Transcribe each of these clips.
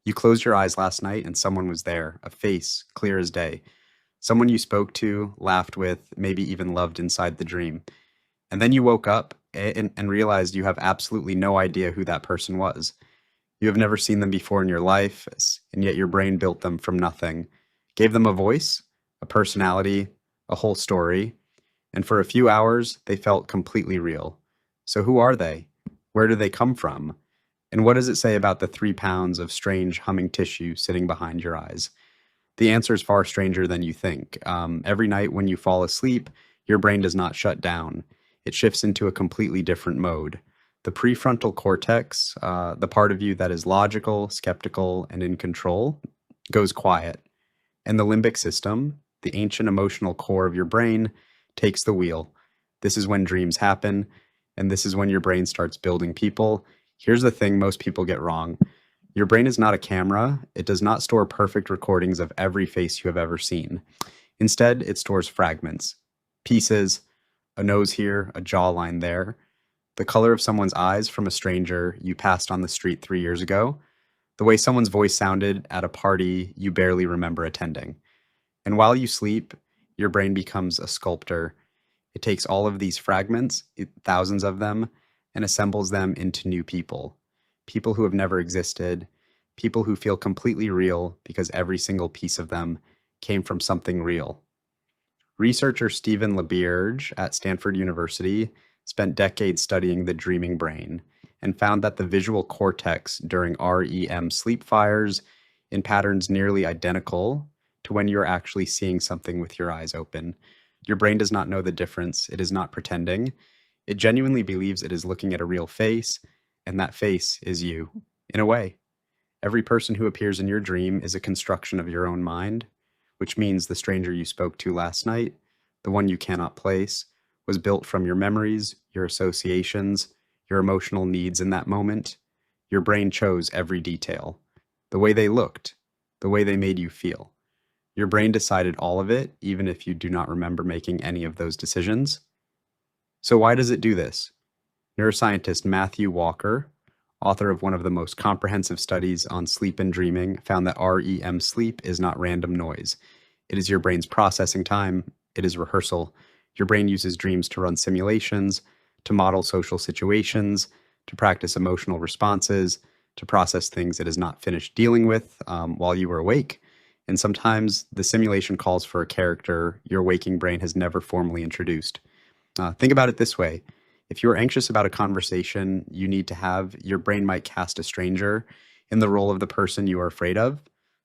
You closed your eyes last night and someone was there, a face, clear as day. Someone you spoke to, laughed with, maybe even loved inside the dream. And then you woke up and realized you have absolutely no idea who that person was. You have never seen them before in your life, and yet your brain built them from nothing, gave them a voice, a personality, a whole story, and for a few hours, they felt completely real. So who are they? Where do they come from? And what does it say about the 3 pounds of strange humming tissue sitting behind your eyes? The answer is far stranger than you think. Every night when you fall asleep, your brain does not shut down. It shifts into a completely different mode. The prefrontal cortex, the part of you that is logical, skeptical, and in control, goes quiet. And the limbic system, the ancient emotional core of your brain, takes the wheel. This is when dreams happen, and this is when your brain starts building people. Here's the thing most people get wrong. Your brain is not a camera. It does not store perfect recordings of every face you have ever seen. Instead, it stores fragments, pieces, a nose here, a jawline there, the color of someone's eyes from a stranger you passed on the street 3 years ago, the way someone's voice sounded at a party you barely remember attending. And while you sleep, your brain becomes a sculptor. It takes all of these fragments, thousands of them, and assembles them into new people. People who have never existed, people who feel completely real because every single piece of them came from something real. Researcher Stephen LaBerge at Stanford University spent decades studying the dreaming brain and found that the visual cortex during REM sleep fires in patterns nearly identical to when you're actually seeing something with your eyes open. Your brain does not know the difference. It is not pretending. It genuinely believes it is looking at a real face, and that face is you. In a way, every person who appears in your dream is a construction of your own mind, which means the stranger you spoke to last night, the one you cannot place, was built from your memories, your associations, your emotional needs in that moment. Your brain chose every detail, the way they looked, the way they made you feel. Your brain decided all of it, even if you do not remember making any of those decisions. So why does it do this? Neuroscientist Matthew Walker, author of one of the most comprehensive studies on sleep and dreaming, found that REM sleep is not random noise. It is your brain's processing time. It is rehearsal. Your brain uses dreams to run simulations, to model social situations, to practice emotional responses, to process things it is not finished dealing with while you were awake. And sometimes the simulation calls for a character your waking brain has never formally introduced. Think about it this way. If you're anxious about a conversation you need to have, your brain might cast a stranger in the role of the person you are afraid of,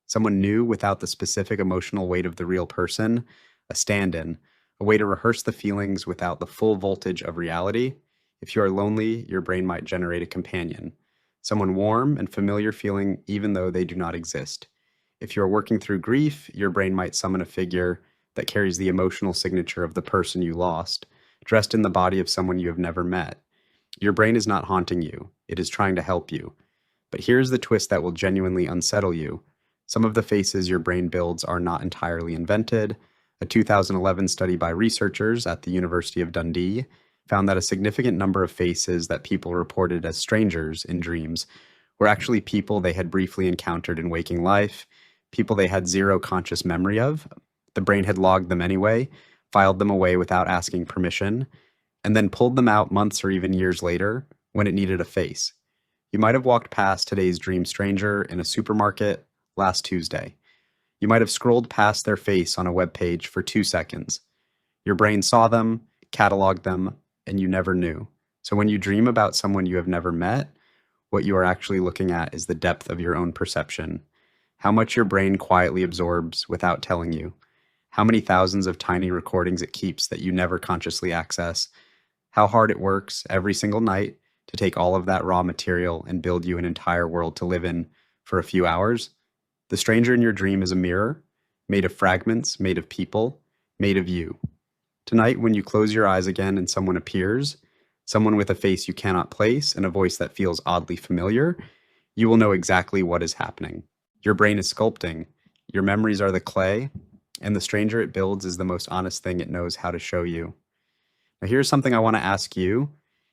someone new without the specific emotional weight of the real person, a stand-in, a way to rehearse the feelings without the full voltage of reality. If you are lonely, your brain might generate a companion, someone warm and familiar feeling even though they do not exist. If you're working through grief, your brain might summon a figure that carries the emotional signature of the person you lost, dressed in the body of someone you have never met. Your brain is not haunting you. It is trying to help you. But here's the twist that will genuinely unsettle you. Some of the faces your brain builds are not entirely invented. A 2011 study by researchers at the University of Dundee found that a significant number of faces that people reported as strangers in dreams were actually people they had briefly encountered in waking life, people they had zero conscious memory of. The brain had logged them anyway, filed them away without asking permission, and then pulled them out months or even years later when it needed a face. You might have walked past today's dream stranger in a supermarket last Tuesday. You might have scrolled past their face on a web page for 2 seconds. Your brain saw them, cataloged them, and you never knew. So when you dream about someone you have never met, what you are actually looking at is the depth of your own perception, how much your brain quietly absorbs without telling you, how many thousands of tiny recordings it keeps that you never consciously access, how hard it works every single night to take all of that raw material and build you an entire world to live in for a few hours. The stranger in your dream is a mirror, made of fragments, made of people, made of you. Tonight, when you close your eyes again and someone appears, someone with a face you cannot place and a voice that feels oddly familiar, you will know exactly what is happening. Your brain is sculpting, your memories are the clay, and the stranger it builds is the most honest thing it knows how to show you. Now, here's something I want to ask you.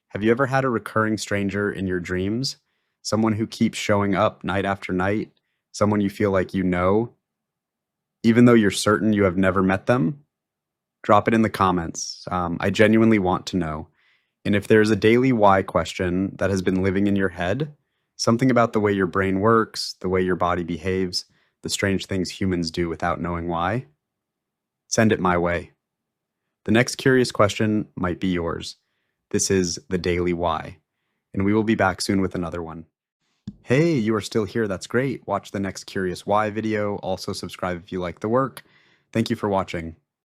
Have you ever had a recurring stranger in your dreams? Someone who keeps showing up night after night, someone you feel like you know, even though you're certain you have never met them, drop it in the comments. I genuinely want to know. And if there's a daily why question that has been living in your head, something about the way your brain works, the way your body behaves, the strange things humans do without knowing why, send it my way. The next curious question might be yours. This is the Daily Why, and we will be back soon with another one. Hey, you are still here. That's great. Watch the next Curious Why video. Also subscribe if you like the work. Thank you for watching.